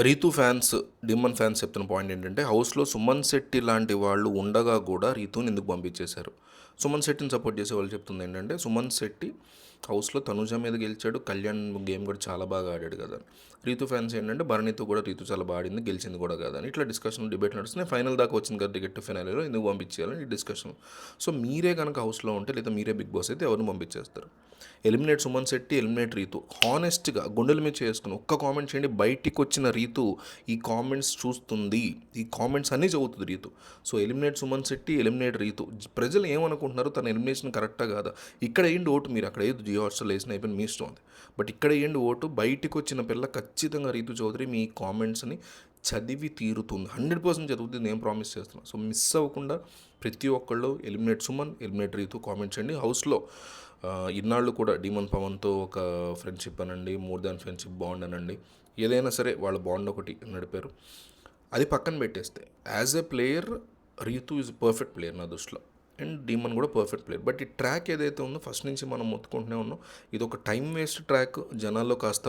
Ritu fans, demon fans చెప్తున్న point ఏంటంటే, హౌస్‌లో సుమన్ శెట్టి లాంటి వాళ్ళు ఉండగా గూడా రీతుని ఎందుకు పంపించేశారు? సుమన్ శెట్టిని సపోర్ట్ చేసేవాళ్ళు చెప్తుంది ఏంటంటే, సుమన్ శెట్టి హౌస్‌లో తనుజ మీద గెలిచాడు. కళ్యాణ్ గేమ్ కూడా చాలా బాగా ఆడాడు కదా! రీతు ఫ్యాన్స్ ఏంటంటే, భరణితో కూడా రీతు చాలా బాగా ఆడింది, గెలిచింది కూడా కాదని ఇట్లా డిస్కషన్, డిబేట్ నడుస్తున్నాయి. ఫైనల్ దాకా వచ్చింది కదా! టికెట్ ఫినాలేలో ఎందుకు పంపించేయాలని ఈ డిస్కషన్. సో, మీరే కనుక హౌస్‌లో ఉంటే, లేదా మీరే బిగ్ బాస్ అయితే ఎవరిని పంపించేస్తారు? Eliminate Suman Shetty, eliminate Ritu. హానెస్ట్‌గా గుండెల మీద చేసుకుని ఒక్క కామెంట్ చేయండి. బయటికి వచ్చిన రీతు ఈ కామెంట్స్ చూస్తుంది, ఈ కామెంట్స్ అన్నీ చదువుతుంది Rithu. So eliminate Suman Shetty, eliminate Rithu. ప్రజలు ఏమనుకుంటున్నారు, తన ఎలిమినేషన్ కరెక్టా కాదా? ఇక్కడ ఏంటి ఓటు, మీరు అక్కడ ఏది జియో హాట్స్టార్లో వేసిన అయిపోయింది, మీ ఇష్టం అది. బట్ ఇక్కడ ఏంటి ఓటు, బయటికి వచ్చిన పిల్ల ఖచ్చితంగా రీతు చౌదరి మీ కామెంట్స్ని చదివి తీరుతుంది. 100% చదువుతుంది, నేను ప్రామిస్ చేస్తున్నాను. సో మిస్ అవ్వకుండా ప్రతి ఒక్కళ్ళు eliminate Suman, eliminate Rithu comment చేయండి. హౌస్లో ఇన్నాళ్ళు కూడా డీమన్ పవన్తో ఒక ఫ్రెండ్షిప్ అనండి, మోర్ దాన్ ఫ్రెండ్షిప్ బాండ్ అనండి, ఏదైనా సరే వాళ్ళ బాండ్ ఒకటి నడిపారు. అది పక్కన పెట్టేస్తే as a player Rithu is perfect player నా దృష్టిలో, అండ్ డీమన్ కూడా పర్ఫెక్ట్ ప్లేయర్. బట్ ఈ ట్రాక్ ఏదైతే ఉందో ఫస్ట్ నుంచి మనం మొత్తుకుంటూనే ఉన్నాం, ఇది ఒక టైం వేస్ట్ ట్రాక్, జనాల్లో కాస్త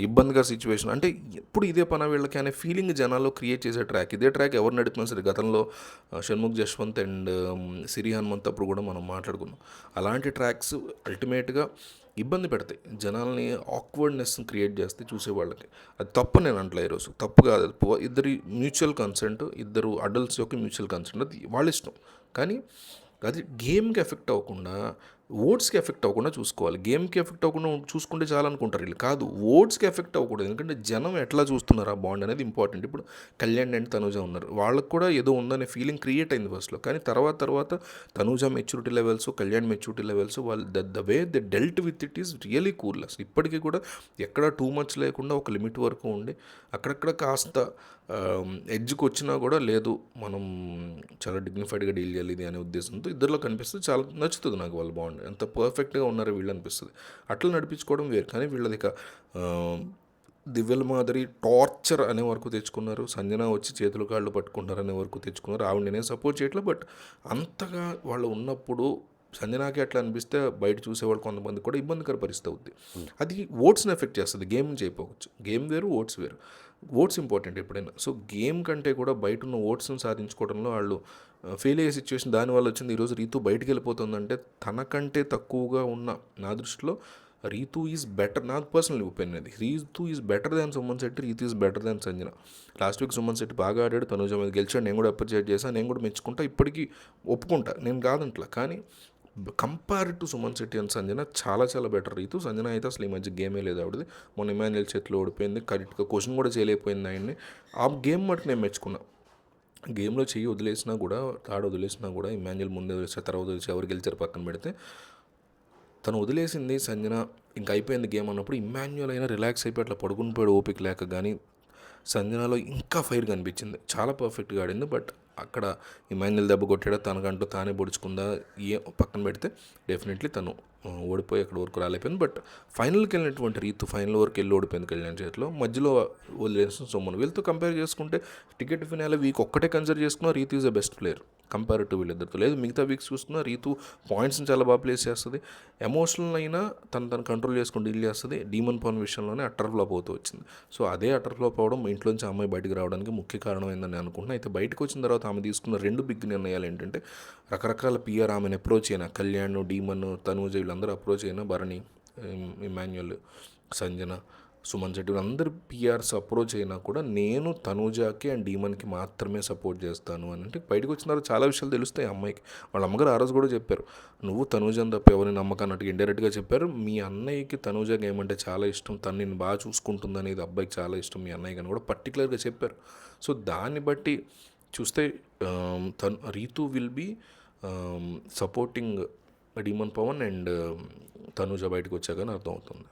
ఇబ్బందిగా సిచ్యువేషన్, అంటే ఎప్పుడు ఇదే పని వీళ్ళకి అనే ఫీలింగ్ జనాల్లో క్రియేట్ చేసే ట్రాక్. ఇదే ట్రాక్ ఎవరు నడిపినా సరే, గతంలో షణ్ముఖ్ జశ్వంత్ అండ్ సిరి హనుమంత్ అప్పుడు కూడా మనం మాట్లాడుకున్నాం. అలాంటి ట్రాక్స్ అల్టిమేట్గా ఇబ్బంది పెడతాయి జనాల్ని, ఆక్వర్డ్నెస్ క్రియేట్ చేస్తే చూసేవాళ్ళకి. అది తప్పు నేను అంటలే, ఈరోజు తప్పు కాదు. ఇద్దరి మ్యూచువల్ కన్సెంట్, ఇద్దరు అడల్ట్స్ యొక్క మ్యూచువల్ కన్సెంట్, అది వాళ్ళ ఇష్టం. కానీ అది గేమ్కి ఎఫెక్ట్ అవ్వకుండా, ఓట్స్కి ఎఫెక్ట్ అవ్వకుండా చూసుకోవాలి. గేమ్కి ఎఫెక్ట్ అవ్వకుండా చూసుకుంటే చాలా అనుకుంటారు వీళ్ళు. కాదు, ఓట్స్కి ఎఫెక్ట్ అవ్వకూడదు. ఎందుకంటే జనం ఎట్లా చూస్తున్నారు ఆ బాండ్ అనేది ఇంపార్టెంట్. ఇప్పుడు కళ్యాణ్ అండ్ తనుజ ఉన్నారు, వాళ్ళకు కూడా ఏదో ఉందనే ఫీలింగ్ క్రియేట్ అయింది ఫస్ట్లో. కానీ తర్వాత Tanuja maturity levels, Kalyan maturity levels, వాళ్ళు the way they dealt with it is really cool. అసలు ఇప్పటికీ కూడా ఎక్కడ టూ మచ్ లేకుండా ఒక లిమిట్ వరకు ఉండి, అక్కడక్కడ కాస్త ఎడ్జ్కి వచ్చినా కూడా లేదు, మనం చాలా డిగ్నిఫైడ్గా డీల్ చేయాలి ఇది అనే ఉద్దేశంతో ఇద్దరిలో కనిపిస్తుంది. చాలా నచ్చుతుంది నాకు వాళ్ళ బాండ్, ఎంత పర్ఫెక్ట్గా ఉన్నారో వీళ్ళు అనిపిస్తుంది. అట్లా నడిపించుకోవడం వేరు. కానీ వీళ్ళది ఇక దివ్యల మాదిరి టార్చర్ అనే వరకు తెచ్చుకున్నారు. సంజన వచ్చి చేతులు కాళ్ళు పట్టుకుంటారు అనే వరకు తెచ్చుకున్నారు. ఆవిడ నేనే సపోర్ట్ చేయట్లేదు, బట్ అంతగా వాళ్ళు ఉన్నప్పుడు సంజనాకి అట్లా అనిపిస్తే బయట చూసేవాళ్ళు కొంతమంది కూడా ఇబ్బందికర పరిస్థితి అవుద్ది. అది ఓట్స్ని ఎఫెక్ట్ చేస్తుంది, గేమ్ చేయకపోవచ్చు. గేమ్ వేరు, ఓట్స్ వేరు. ఓట్స్ ఇంపార్టెంట్ ఎప్పుడైనా. సో గేమ్ కంటే కూడా బయట ఉన్న ఓట్స్ని సాధించుకోవడంలో వాళ్ళు ఫెయిల్ అయ్యే సిచ్యువేషన్ దానివల్ల వచ్చింది. ఈరోజు రీతు బయటికి వెళ్ళిపోతుందంటే తనకంటే తక్కువగా ఉన్న, నా దృష్టిలో రీతు ఈజ్ బెటర్, నాకు పర్సనల్ ఒపీనియన్ అది. Rithu is better than Suman Shetty, Rithu is better than Sanjana. Last week Suman Shetty బాగా ఆడాడు, తనుజ మీద గెలిచాడు, నేను కూడా అప్రిషియేట్ చేశాను, నేను కూడా మెచ్చుకుంటా, ఇప్పటికీ ఒప్పుకుంటా, నేను కాదంట్లా. కానీ compare to Suman Shetty and Sanjana చాలా చాలా బెటర్ రీతు. సంజన అయితే అసలు ఈ మధ్య గేమే లేదు ఆవిడది. మొన్న ఇమాన్యుయల్ చేతిలో ఓడిపోయింది, కరెక్ట్గా క్వశ్చన్ కూడా చేయలేకపోయింది ఆయన్ని. ఆ గేమ్ మటుకు నేను మెచ్చుకున్నా. గేమ్లో చెయ్యి వదిలేసినా కూడా, తాడు వదిలేసినా కూడా, ఇమాన్యుయల్ ముందే వదిలేసా, తర్వాత వదిలేసి ఎవరు గెలిచారు పక్కన పెడితే, తను వదిలేసింది సంజన, ఇంక అయిపోయింది గేమ్ అన్నప్పుడు ఇమాన్యుయల్ అయినా రిలాక్స్ అయిపోయి అట్లా పడుకుని పోయాడు ఓపిక లేక. కానీ సంజనలో ఇంకా ఫైర్ కనిపించింది, చాలా పర్ఫెక్ట్గా ఆడింది. బట్ అక్కడ ఇమాన్యుయల్ దెబ్బ కొట్టాడా, తనకంటూ తానే పొడుచుకుందా, ఏ పక్కన పెడితే డెఫినెట్లీ తను ఓడిపోయి అక్కడ వరకు రాలేకపోయింది. బట్ ఫైనల్కి వెళ్ళినటువంటి రీతు ఫైనల్ వరకు వెళ్ళి ఓడిపోయింది కళ్యాణ్ చేతిలో. మధ్యలో వదిలేసిన సొమ్మును వీళ్ళతో కంపేర్ చేసుకుంటే, టికెట్ ఫినాలే వీక్ ఒక్కటే కన్సిడర్ చేసుకున్నా Ritu is the best player compare to వీళ్ళిద్దరితో. లేదు, మిగతా వీక్స్ చూసుకున్నా రీతు పాయింట్స్ని చాలా బాగా ప్లేస్ చేస్తుంది. ఎమోషనల్ అయినా తను కంట్రోల్ చేసుకుని డీల్ చేస్తుంది. డీమన్ పవన్ విషయంలోనే అట్టర్ ఫ్లాప్ అవుతూ వచ్చింది. సో అదే అట్టర్ ఫ్లాప్ అవడం ఇంట్లోంచి అమ్మాయి బయటకు రావడానికి ముఖ్య కారణం ఏందని అనుకుంటున్నాను. అయితే బయటకు వచ్చిన తర్వాత ఆమె తీసుకున్న 2 బిగ్ నిర్ణయాలు ఏంటంటే, రకరకాల పిఆర్ ఆమెను అప్రోచ్ అయినా, కళ్యాణ్, డీమన్, తనూజ వీళ్ళందరూ అప్రోచ్ అయినా, భరణి, ఇమాన్యుయల్, సంజన, సుమన్ శెట్టి అందరు పిఆర్స్ అప్రోచ్ అయినా కూడా నేను తనూజాకి అండ్ డీమన్కి మాత్రమే సపోర్ట్ చేస్తాను అని. అంటే బయటకు వచ్చిన తర్వాత చాలా విషయాలు తెలుస్తాయి అమ్మాయికి. వాళ్ళ అమ్మగారు ఆ రోజు కూడా చెప్పారు, నువ్వు తనూజని తప్ప ఎవరిని నమ్మకం అన్నట్టుగా ఇండైరెక్ట్గా చెప్పారు. మీ అన్నయ్యకి తనూజకి ఏమంటే చాలా ఇష్టం, తను నేను బాగా చూసుకుంటుంది అనేది అబ్బాయికి చాలా ఇష్టం మీ అన్నయ్యకి అని కూడా పర్టికులర్గా చెప్పారు. సో దాన్ని బట్టి చూస్తే Rithu will be supporting Demon Pavan and Tanuja బయటకు వచ్చాకని అర్థమవుతుంది.